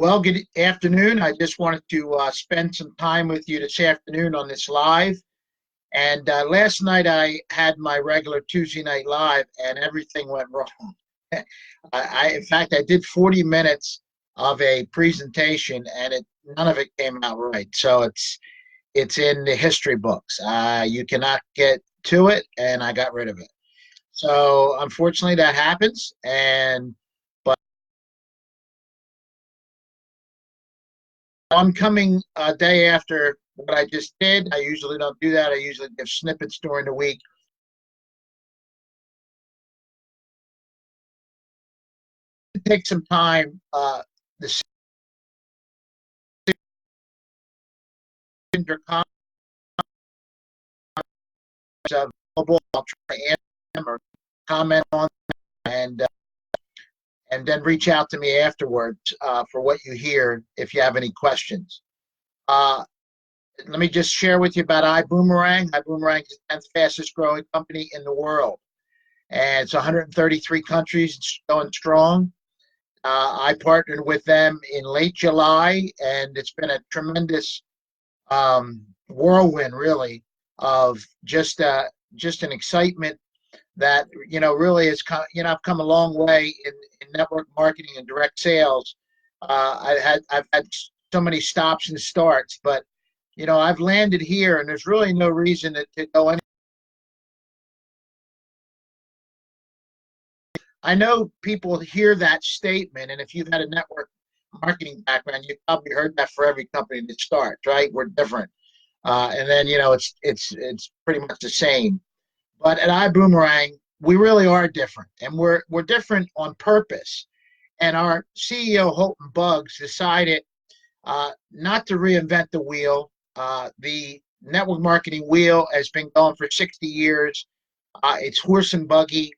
Well, good afternoon. I just wanted to spend some time with you this afternoon on this live. And last night I had my regular Tuesday night live, and everything went wrong. In fact, I did 40 minutes of a presentation, and none of it came out right. So it's in the history books. You cannot get to it, and I got rid of it. So unfortunately, that happens. And I'm coming a day after what I just did. I usually don't do that. I usually give snippets during the week. Take some time. The Cinder comments available. I'll try to answer them or comment on them, and then reach out to me afterwards for what you hear if you have any questions. Let me just share with you about iBUUMERANG. iBUUMERANG is the 10th fastest growing company in the world, and it's 133 countries. It's going strong. I partnered with them in late July, and it's been a tremendous whirlwind, really, of just an excitement that really is. I've come a long way in network marketing and direct sales. I've had so many stops and starts, but I've landed here, and there's really no reason to go any. I know people hear that statement, and if you've had a network marketing background, you've probably heard that for every company that starts, right? We're different, and then it's pretty much the same. But at iBUUMERANG, we really are different, and we're different on purpose. And our CEO Holton Buggs decided not to reinvent the wheel. The network marketing wheel has been going for 60 years. It's horse and buggy.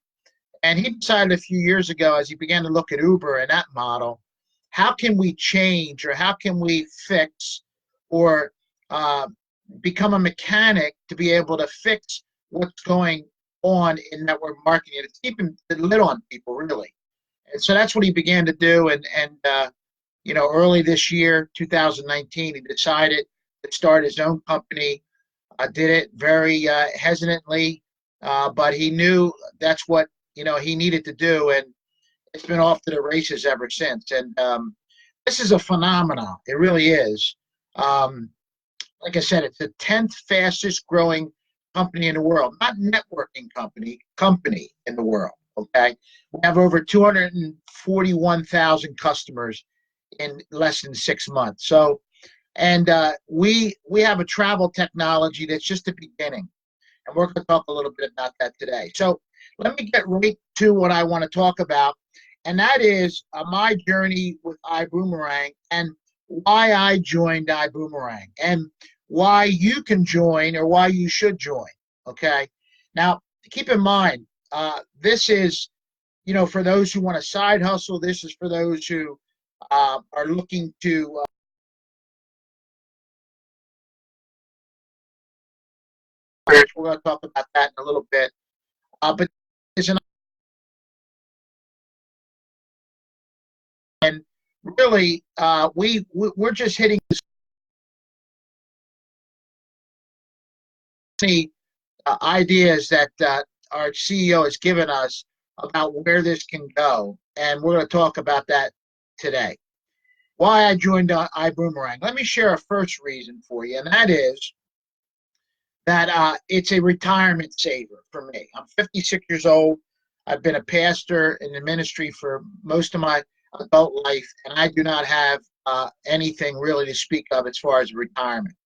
And he decided a few years ago, as he began to look at Uber and that model, how can we change, or how can we fix, or become a mechanic to be able to fix what's going on in network marketing? It's keeping the lid on people, really. And so that's what he began to do. And early this year, 2019, he decided to start his own company. Did it very hesitantly, but he knew that's what he needed to do, and it's been off to the races ever since. And this is a phenomenon. It really is. Like I said, it's the 10th fastest growing company in the world, not networking company in the world. Okay, we have over 241,000 customers in less than 6 months. So, and we have a travel technology that's just the beginning, and we're going to talk a little bit about that today. So let me get right to what I want to talk about, and that is my journey with iBUUMERANG, and why I joined iBUUMERANG, and why you can join, or why you should join. Okay, now keep in mind, this is for those who want a side hustle. This is for those who are looking to we're going to talk about that in a little bit, but there's an and really we're just hitting the ideas that our CEO has given us about where this can go, and we're going to talk about that today. Why I joined iBUUMERANG. Let me share a first reason for you, and that is that it's a retirement saver for me. I'm 56 years old. I've been a pastor in the ministry for most of my adult life, and I do not have anything really to speak of as far as retirement.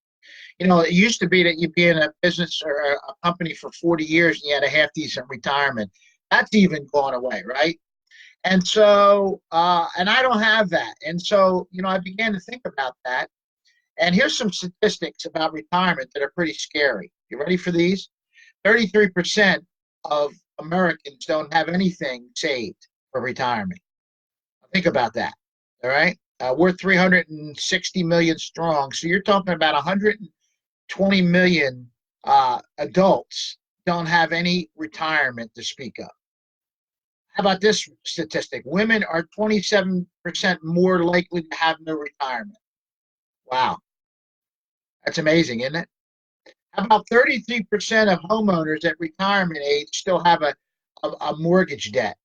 It used to be that you'd be in a business or a company for 40 years and you had a half-decent retirement. That's even gone away, right? And so, and I don't have that. And so, I began to think about that. And here's some statistics about retirement that are pretty scary. You ready for these? 33% of Americans don't have anything saved for retirement. Think about that, all right? We're 360 million strong, so you're talking about 120 million adults don't have any retirement to speak of. How about this statistic? Women are 27% more likely to have no retirement. Wow, that's amazing, isn't it? How about 33% of homeowners at retirement age still have a mortgage debt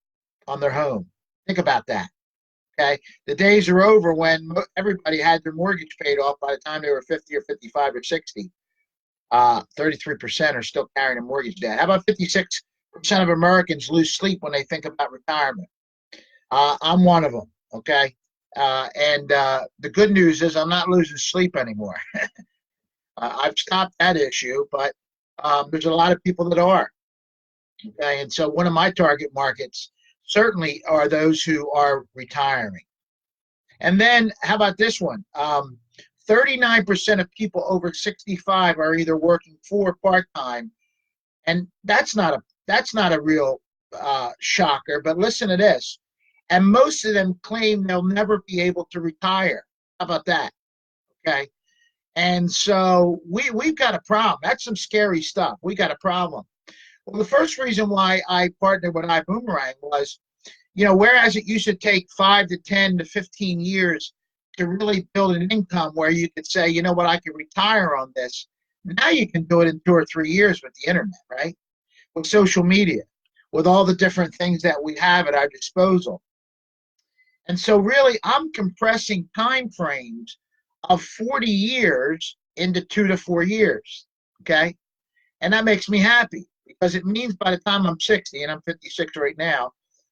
on their home? Think about that. Okay, the days are over when everybody had their mortgage paid off by the time they were 50 or 55 or 60. 33% are still carrying a mortgage debt. How about 56% of Americans lose sleep when they think about retirement? I'm one of them. Okay, and the good news is I'm not losing sleep anymore. I've stopped that issue, but there's a lot of people that are. Okay, and so one of my target markets certainly are those who are retiring. And then how about this one? 39% of people over 65 are either working full or part-time, and that's not a real shocker. But listen to this, and most of them claim they'll never be able to retire. How about that? Okay, and so we've got a problem. That's some scary stuff. We got a problem. Well, the first reason why I partnered with iBUUMERANG was, whereas it used to take 5 to 10 to 15 years to really build an income where you could say, you know what, I can retire on this. Now you can do it in 2 or 3 years with the internet, right? With social media, with all the different things that we have at our disposal. And so really, I'm compressing time frames of 40 years into 2 to 4 years, okay? And that makes me happy because it means by the time I'm 60, and I'm 56 right now,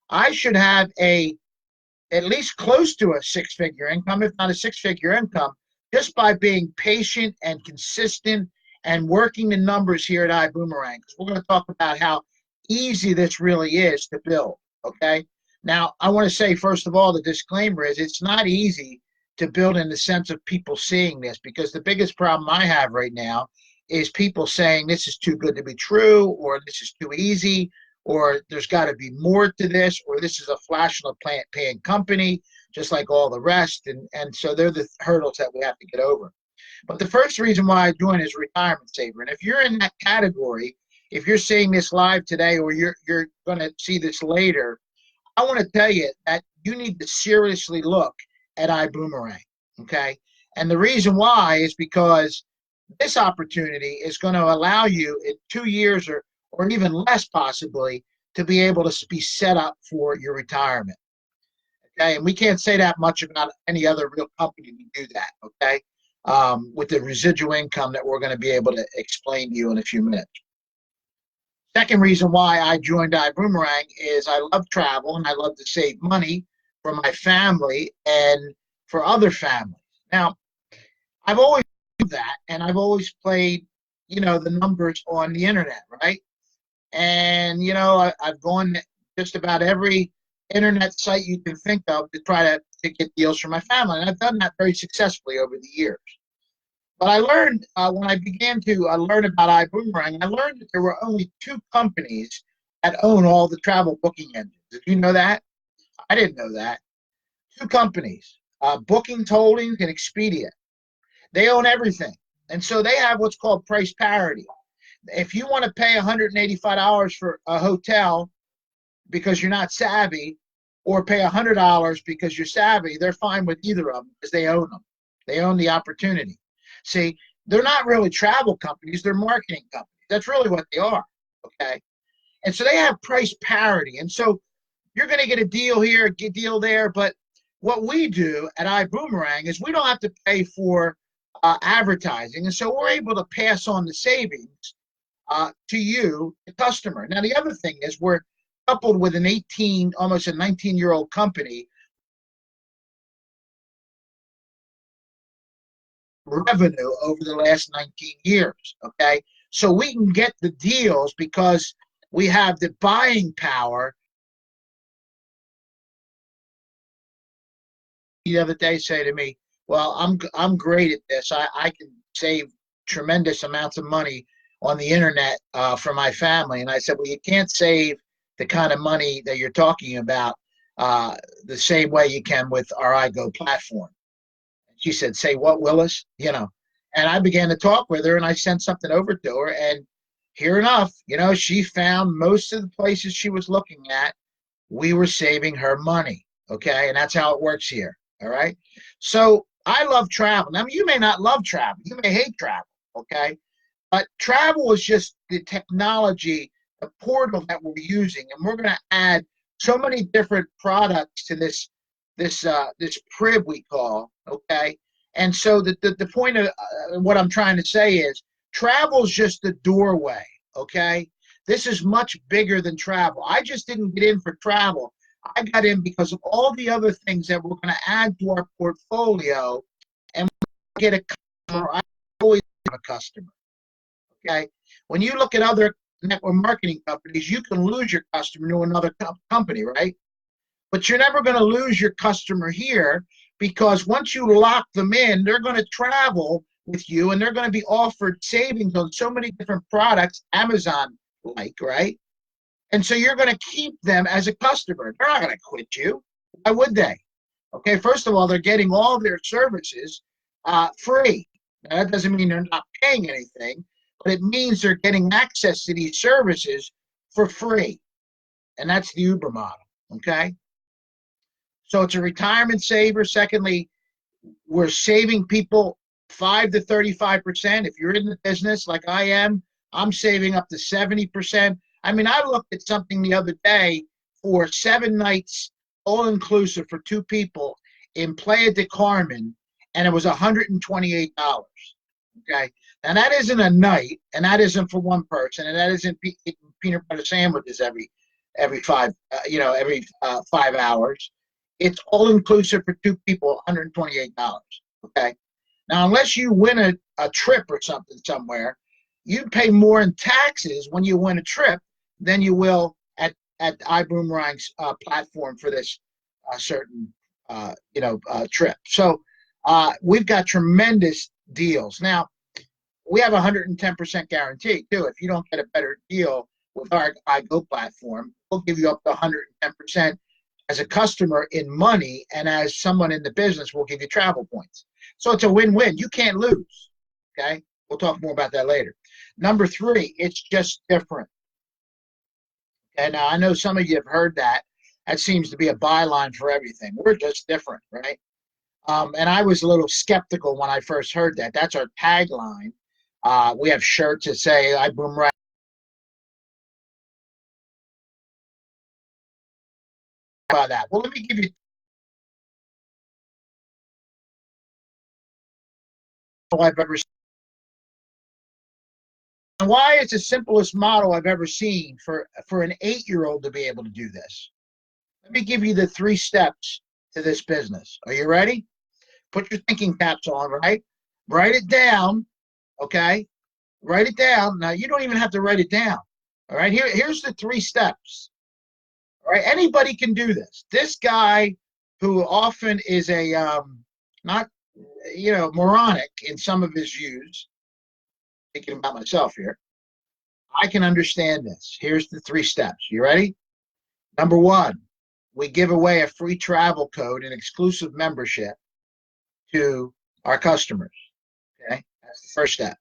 I should have at least close to a six-figure income, if not a six-figure income, just by being patient and consistent and working the numbers here at iBUUMERANG. Because we're going to talk about how easy this really is to build, okay? Now, I want to say, first of all, the disclaimer is it's not easy to build in the sense of people seeing this, because the biggest problem I have right now is people saying this is too good to be true, or this is too easy, or there's got to be more to this, or this is a flash in the pan company, just like all the rest. And so they're the hurdles that we have to get over. But the first reason why I joined is retirement saver. And if you're in that category, if you're seeing this live today, or you're going to see this later, I want to tell you that you need to seriously look at iBUUMERANG, okay? And the reason why is because this opportunity is going to allow you in 2 years or even less possibly to be able to be set up for your retirement. Okay, and we can't say that much about any other real company to do that, okay, with the residual income that we're going to be able to explain to you in a few minutes. Second reason why I joined iBUUMERANG is I love travel and I love to save money for my family and for other families. Now, I've always done that, and I've always played, the numbers on the internet, right? And, I've gone just about every internet site you can think of to try to get deals for my family. And I've done that very successfully over the years. But I learned when I began to learn about iBUUMERANG, I learned that there were only 2 companies that own all the travel booking engines. Did you know that? I didn't know that. 2 companies, Booking Holdings and Expedia. They own everything. And so they have what's called price parity. If you want to pay $185 for a hotel because you're not savvy, or pay $100 because you're savvy, they're fine with either of them because they own them. They own the opportunity. See, they're not really travel companies, they're marketing companies. That's really what they are, okay? And so they have price parity. And so you're going to get a deal here, a deal there, but what we do at iBUUMERANG is we don't have to pay for advertising, and so we're able to pass on the savings to you, the customer. Now, the other thing is we're coupled with almost a 19-year-old company, revenue over the last 19 years, okay? So we can get the deals because we have the buying power. The other day say to me, well, I'm great at this. I can save tremendous amounts of money on the internet for my family. And I said, well, you can't save the kind of money that you're talking about the same way you can with our iGo platform. She said, say what, Willis? And I began to talk with her, and I sent something over to her, and sure enough, she found most of the places she was looking at we were saving her money. Okay, and that's how it works here. All right. So I love travel. Now you may not love travel. You may hate travel. Okay. But travel is just the technology, the portal that we're using, and we're going to add so many different products to this crib we call. Okay. And so the point of what I'm trying to say is travel is just the doorway. Okay. This is much bigger than travel. I just didn't get in for travel. I got in because of all the other things that we're going to add to our portfolio, and get a customer. I always have a customer. Okay, when you look at other network marketing companies, you can lose your customer to another company, right? But you're never going to lose your customer here, because once you lock them in, they're going to travel with you, and they're going to be offered savings on so many different products, Amazon like, right? And so you're going to keep them as a customer. They're not going to quit you. Why would they? Okay, first of all, they're getting all their services free. Now, that doesn't mean they're not paying anything, but it means they're getting access to these services for free. And that's the Uber model. Okay, so it's a retirement saver. Secondly, we're saving people 5 to 35%. If you're in the business like I am, I'm saving up to 70%. I mean, I looked at something the other day for 7 nights, all inclusive for 2 people in Playa del Carmen, and it was $128. Okay, now that isn't a night, and that isn't for one person, and that isn't eating peanut butter sandwiches every 5 hours. It's all inclusive for 2 people, $128. Okay, now unless you win a trip or something somewhere, you pay more in taxes when you win a trip than you will at iBUUMERANG's platform for this certain trip. So we've got tremendous deals. Now we have 110% guarantee too. If you don't get a better deal with our iGo platform, we'll give you up to 110% as a customer in money, and as someone in the business, we'll give you travel points. So it's a win-win. You can't lose. Okay, we'll talk more about that later. Number 3, it's just different. And now I know some of you have heard that. That seems to be a byline for everything. We're just different, right? And I was a little skeptical when I first heard that. That's our tagline. We have shirts that say iBUUMERANG. About that. Well, let me give you all I've ever seen. And why it's the simplest model I've ever seen for an 8-year-old to be able to do this. Let me give you the 3 steps to this business. Are you ready? Put your thinking caps on, right? Write it down, okay? Write it down. Now, you don't even have to write it down, all right? Here's the 3 steps, all right? Anybody can do this. This guy, who often is not, moronic in some of his views, thinking about myself here, I can understand this. Here's the 3 steps. You ready? Number 1, we give away a free travel code and exclusive membership to our customers. Okay, that's the first step.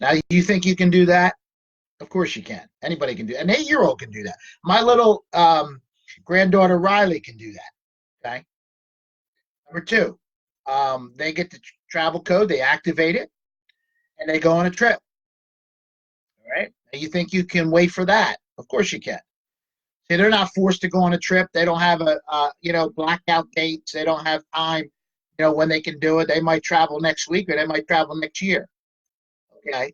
Now, you think you can do that? Of course you can. Anybody can do it. An 8-year-old can do that. My little granddaughter Riley can do that. Okay. Number 2, they get the travel code, they activate it, and they go on a trip. All right. Now, you think you can wait for that? Of course you can. See, they're not forced to go on a trip. They don't have blackout dates. They don't have time, when they can do it. They might travel next week, or they might travel next year. Okay,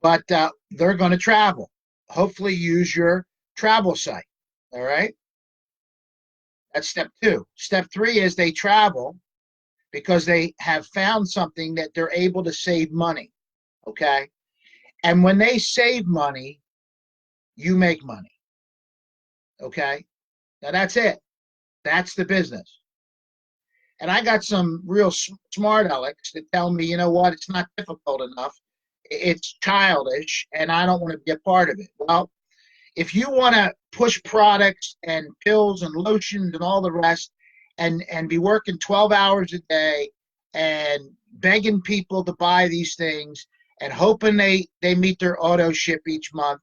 but they're going to travel. Hopefully, use your travel site. All right, that's step 2. Step 3 is they travel because they have found something that they're able to save money. Okay, and when they save money, you make money. Okay, now that's it. That's the business. And I got some real smart Alex that tell me, you know what, it's not difficult enough. It's childish, and I don't want to be a part of it. Well, if you want to push products and pills and lotions and all the rest, and be working 12 hours a day and begging people to buy these things and hoping they meet their auto ship each month,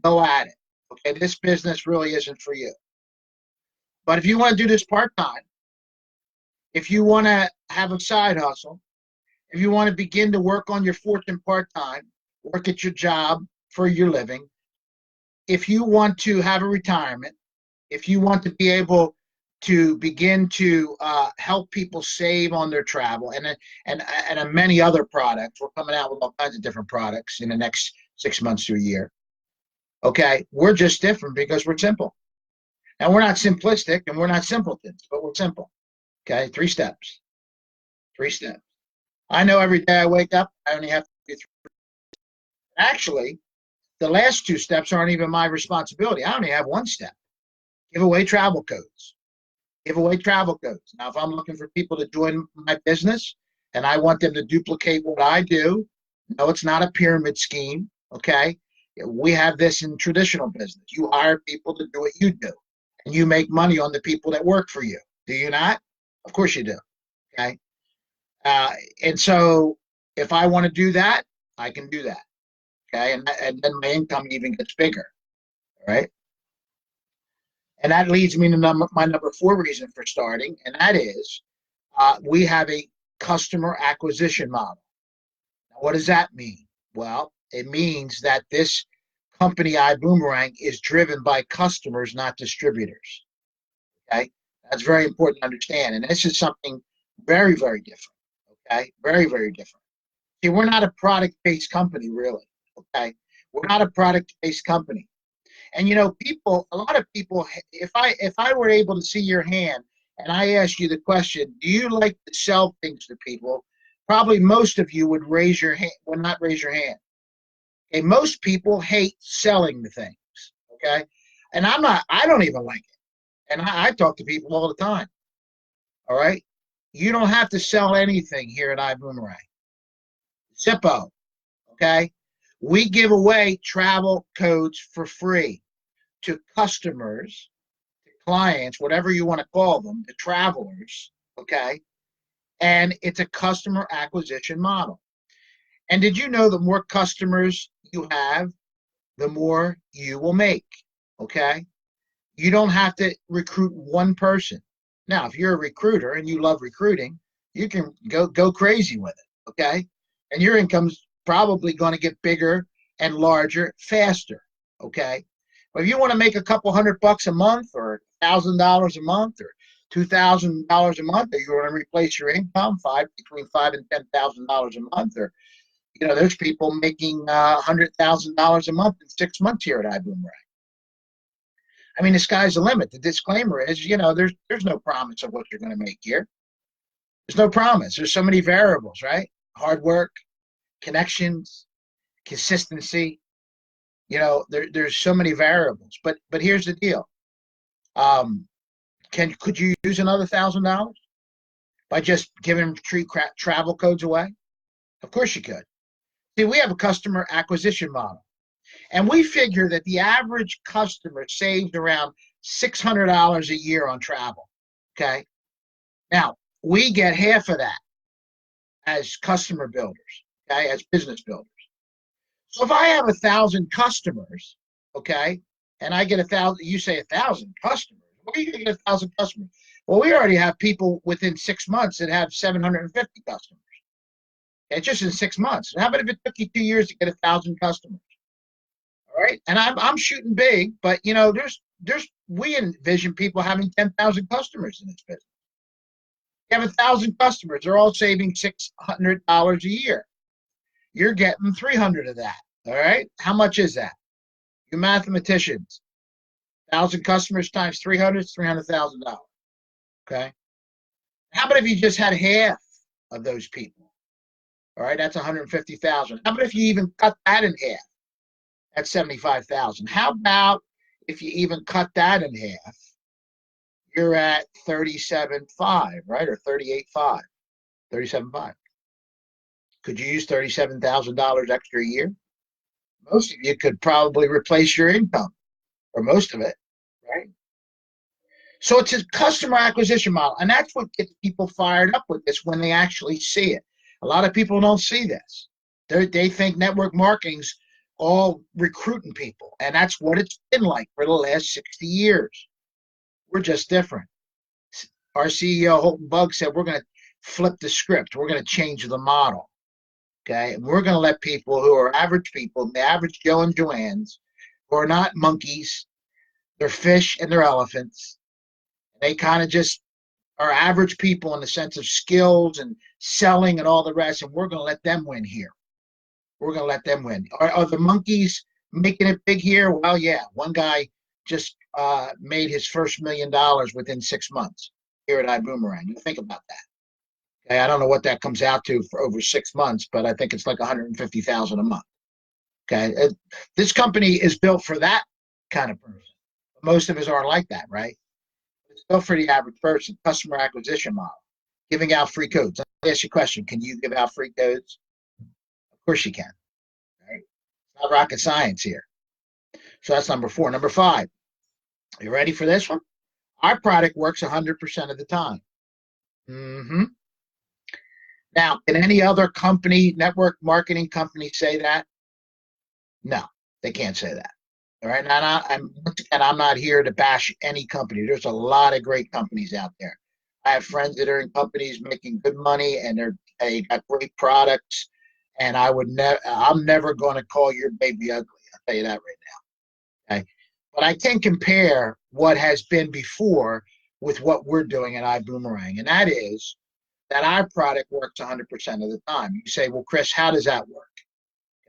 go at it. Okay, this business really isn't for you. But if you want to do this part-time, if you want to have a side hustle, if you want to begin to work on your fortune part-time, work at your job for your living, if you want to have a retirement, if you want to be able to begin to help people save on their travel and many other products. We're coming out with all kinds of different products in the next 6 months to a year. Okay, we're just different because we're simple. And we're not simplistic and we're not simpletons, but we're simple. Okay, 3 steps. 3 steps. I know every day I wake up, I only have to do 3. Actually, the last 2 steps aren't even my responsibility. I only have 1 step. Give away travel codes. Give away travel codes. Now, if I'm looking for people to join my business and I want them to duplicate what I do, no, it's not a pyramid scheme, okay? We have this in traditional business. You hire people to do what you do, and you make money on the people that work for you. Do you not? Of course you do, okay? And so if I want to do that, I can do that, okay? And then my income even gets bigger, all right? And that leads me to my number 4 reason for starting, and that is we have a customer acquisition model. Now, what does that mean? Well, it means that this company, iBUUMERANG, is driven by customers, not distributors. Okay, that's very important to understand, and this is something very, very different. Okay, very, very different. See, we're not a product-based company, really. Okay, we're not a product-based company. And you know, people, a lot of people, if I were able to see your hand and I asked you the question, do you like to sell things to people? Probably most of you would raise your hand, would not raise your hand. Okay, most people hate selling the things. Okay, and I don't even like it. And I talk to people all the time. All right, you don't have to sell anything here at iBUUMERANG. Zippo. Okay, we give away travel codes for free to customers, to clients, whatever you want to call them, the travelers, okay? And it's a customer acquisition model. And did you know the more customers you have, the more you will make, okay? You don't have to recruit one person. Now, if you're a recruiter and you love recruiting, you can go crazy with it, okay? And your income's probably going to get bigger and larger faster, okay? But if you want to make a couple $100 a month or $1,000 a month or $2,000 a month, or you want to replace your income between $5,000 and $10,000 a month, or you know, there's people making $100,000 a month in 6 months here at iBUUMERANG. I mean, the sky's the limit. The disclaimer is, you know, there's no promise of what you're going to make here. There's no promise. There's so many variables, right? Hard work, connections, consistency. You know, there's so many variables. But here's the deal. Could you use another $1,000 by just giving travel codes away? Of course you could. See, we have a customer acquisition model, and we figure that the average customer saves around $600 a year on travel. Okay, now we get half of that as customer builders. Okay, as business builders. So if I have 1,000 customers, okay, and I get 1,000, you say 1,000 customers. Where are you going to get 1,000 customers? Well, we already have people within 6 months that have 750 customers. Okay, just in 6 months. How about if it took you 2 years to get 1,000 customers? All right, and I'm shooting big, but you know, we envision people having 10,000 customers in this business. You have 1,000 customers; they're all saving $600 a year. You're getting 300 of that. All right, how much is that? You mathematicians, 1,000 customers times 300 is $300,000. Okay. How about if you just had half of those people? All right, that's 150,000. How about if you even cut that in half? That's 75,000. How about if you even cut that in half? You're at 37.5, right, or 38.5, 37.5. Could you use $37,000 extra a year? Most of you could probably replace your income, or most of it, right? So it's a customer acquisition model, and that's what gets people fired up with this when they actually see it. A lot of people don't see this. They think network marketing's all recruiting people, and that's what it's been like for the last 60 years. We're just different. Our CEO, Holton Bugg, said we're going to flip the script. We're going to change the model. Okay. And we're going to let people who are average people, the average Joe and Joannes, who are not monkeys, they're fish and they're elephants. They kind of just are average people in the sense of skills and selling and all the rest. And we're going to let them win here. We're going to let them win. Are the monkeys making it big here? Well, yeah. One guy just made his first $1 million within 6 months here at iBUUMERANG. You think about that. Okay, I don't know what that comes out to for over 6 months, but I think it's like $150,000 a month. Okay, this company is built for that kind of person. Most of us are like that, right? It's built for the average person. Customer acquisition model, giving out free codes. Let me ask you a question: can you give out free codes? Of course you can. Right? It's not rocket science here. So that's number 4. Number 5. You ready for this one? Our product works 100% of the time. Mm-hmm. Now, can any other company, network marketing company, say that? No, they can't say that. All right. Now, I'm not here to bash any company. There's a lot of great companies out there. I have friends that are in companies making good money and they got great products. And I'm never going to call your baby ugly. I'll tell you that right now. Okay. But I can compare what has been before with what we're doing at iBUUMERANG. And that is that our product works 100% of the time. You say, well, Chris, how does that work?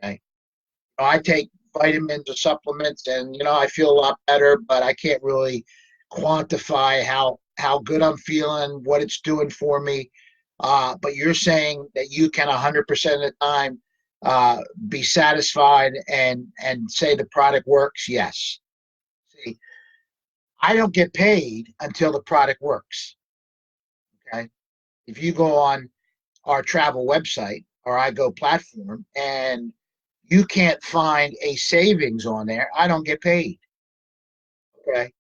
Okay. I take vitamins or supplements and, I feel a lot better, but I can't really quantify how good I'm feeling, what it's doing for me. But you're saying that you can 100% of the time be satisfied and say the product works? Yes. See, I don't get paid until the product works. Okay. If you go on our travel website or iGo platform and you can't find a savings on there, I don't get paid. Okay.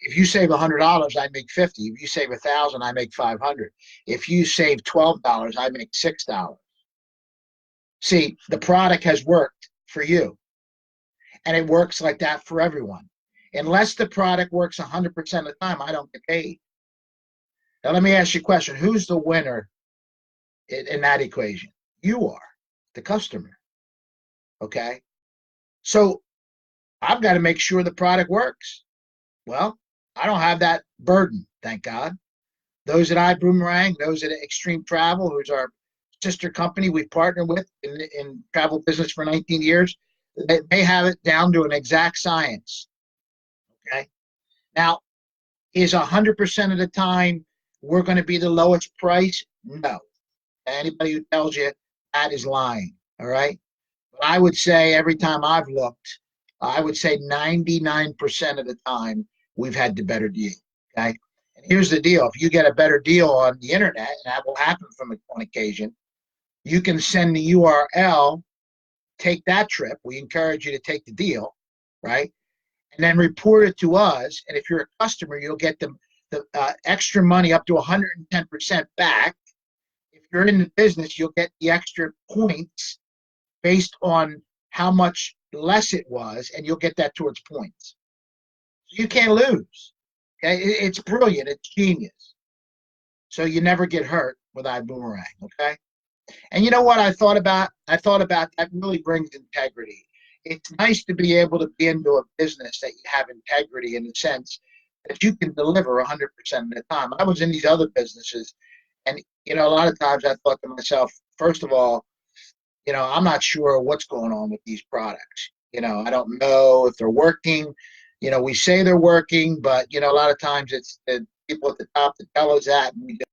If you save $100, I make 50. If you save 1,000, I make 500. If you save $12, I make $6. See, the product has worked for you, and it works like that for everyone. Unless the product works 100% of the time, I don't get paid. Now, let me ask you a question. Who's the winner in that equation? You are, the customer. Okay. So I've got to make sure the product works. Well, I don't have that burden, thank God. Those at iBUUMERANG, those at Extreme Travel, who's our sister company we've partnered with in travel business for 19 years, they have it down to an exact science. Okay. Now, is 100% of the time we're going to be the lowest price? No. Anybody who tells you that is lying. All right. But I would say every time I've looked, I would say 99% of the time we've had the better deal. Okay. And here's the deal. If you get a better deal on the internet, and that will happen on occasion, you can send the URL, take that trip. We encourage you to take the deal, right? And then report it to us. And if you're a customer, you'll get the extra money up to 110% back. If you're in the business, you'll get the extra points based on how much less it was, and you'll get that towards points. So you can't lose. Okay, it's brilliant. It's genius. So you never get hurt with iBUUMERANG. Okay. And you know what I thought about? I thought about that really brings integrity. It's nice to be able to be into a business that you have integrity in the sense that you can deliver 100% of the time. I was in these other businesses, and a lot of times I thought to myself, first of all, I'm not sure what's going on with these products. I don't know if they're working. We say they're working, but a lot of times it's the people at the top that tell us that, and we don't.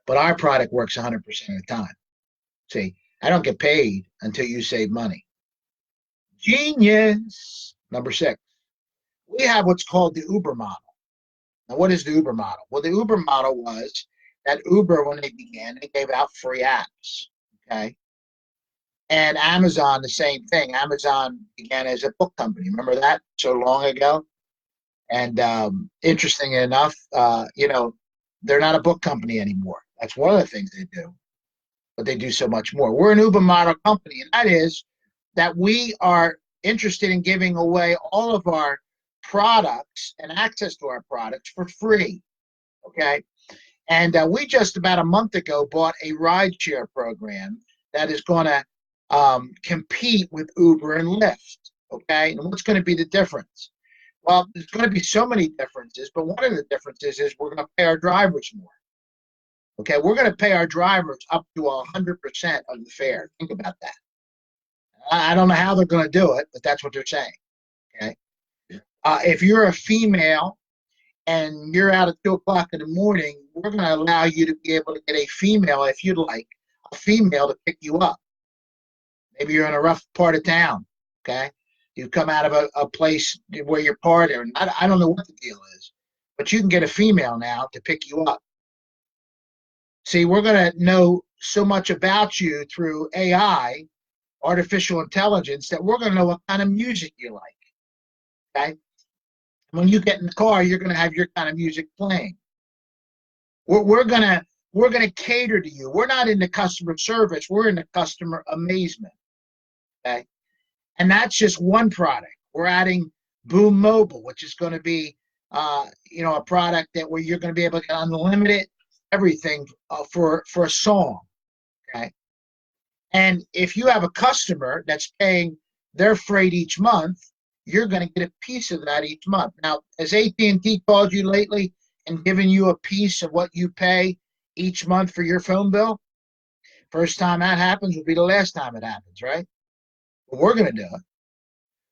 But our product works 100% of the time. See, I don't get paid until you save money. Genius. Number 6, we have what's called the Uber model. Now, what is the Uber model? Well, the Uber model was that Uber, when they began, they gave out free apps. Okay. And Amazon, the same thing. Amazon began as a book company. Remember that so long ago? And interesting enough, they're not a book company anymore. That's one of the things they do. But they do so much more. We're an Uber model company, and that is that we are interested in giving away all of our products and access to our products for free. Okay. And we just about a month ago bought a rideshare program that is going to compete with Uber and Lyft. Okay. And what's going to be the difference? Well, there's going to be so many differences, but one of the differences is we're going to pay our drivers more. Okay. We're going to pay our drivers up to 100% of the fare. Think about that. I don't know how they're going to do it, but that's what they're saying. Okay. If you're a female and you're out at 2 o'clock in the morning, we're going to allow you to be able to get a female, if you'd like, a female to pick you up. Maybe you're in a rough part of town, okay? You come out of a place where you're partying. I don't know what the deal is, but you can get a female now to pick you up. See, we're going to know so much about you through AI, artificial intelligence, that we're going to know what kind of music you like, okay? When you get in the car, you're going to have your kind of music playing. We're going to cater to you. We're not into customer service. We're into customer amazement. Okay, and that's just one product. We're adding Boom Mobile, which is going to be, a product that where you're going to be able to get unlimited everything for a song. Okay, and if you have a customer that's paying their freight each month, you're going to get a piece of that each month. Now, has AT&T called you lately and given you a piece of what you pay each month for your phone bill? First time that happens will be the last time it happens, right? But we're going to do it.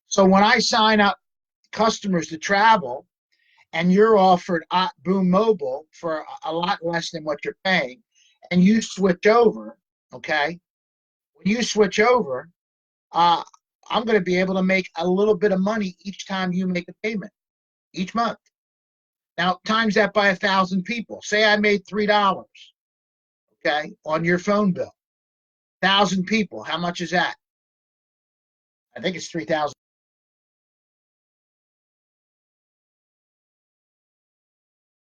So when I sign up customers to travel and you're offered Boom Mobile for a lot less than what you're paying, and you switch over, okay? When you switch over, I'm going to be able to make a little bit of money each time you make a payment, each month. Now, times that by 1,000 people. Say I made $3, okay, on your phone bill. 1,000 people. How much is that? I think it's 3,000.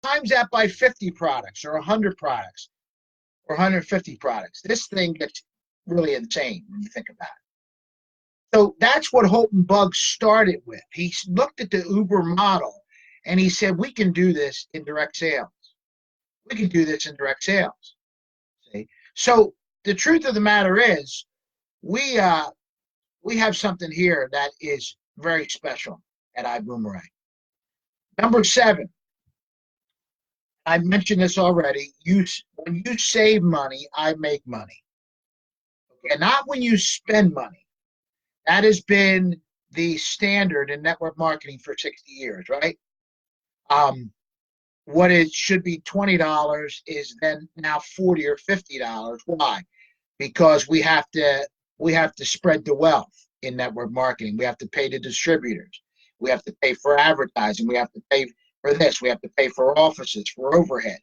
Times that by 50 products or 100 products or 150 products. This thing gets really insane when you think about it. So that's what Holton Bugg started with. He looked at the Uber model and he said, we can do this in direct sales. We can do this in direct sales. See? So the truth of the matter is, we have something here that is very special at iBUUMERANG. Number 7, I mentioned this already. When you save money, I make money. Okay, not when you spend money. That has been the standard in network marketing for 60 years, right? What it should be $20 is then now $40 or $50. Why? Because we have to spread the wealth in network marketing. We have to pay the distributors. We have to pay for advertising. We have to pay for this. We have to pay for offices, for overhead.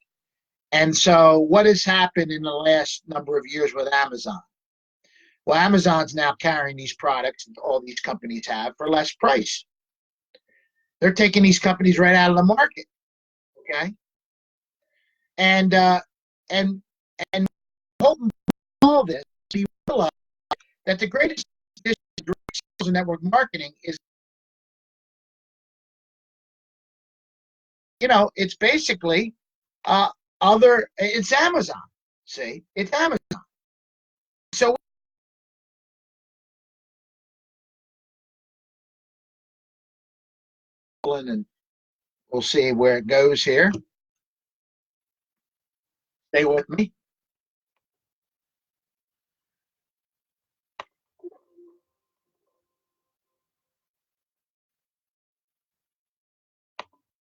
And so what has happened in the last number of years with Amazon? Well, Amazon's now carrying these products that all these companies have for less price. They're taking these companies right out of the market. Okay. And Holton all this, so you realize that the greatest sales in network marketing is, it's basically it's Amazon. See, it's Amazon. So and we'll see where it goes here. Stay with me.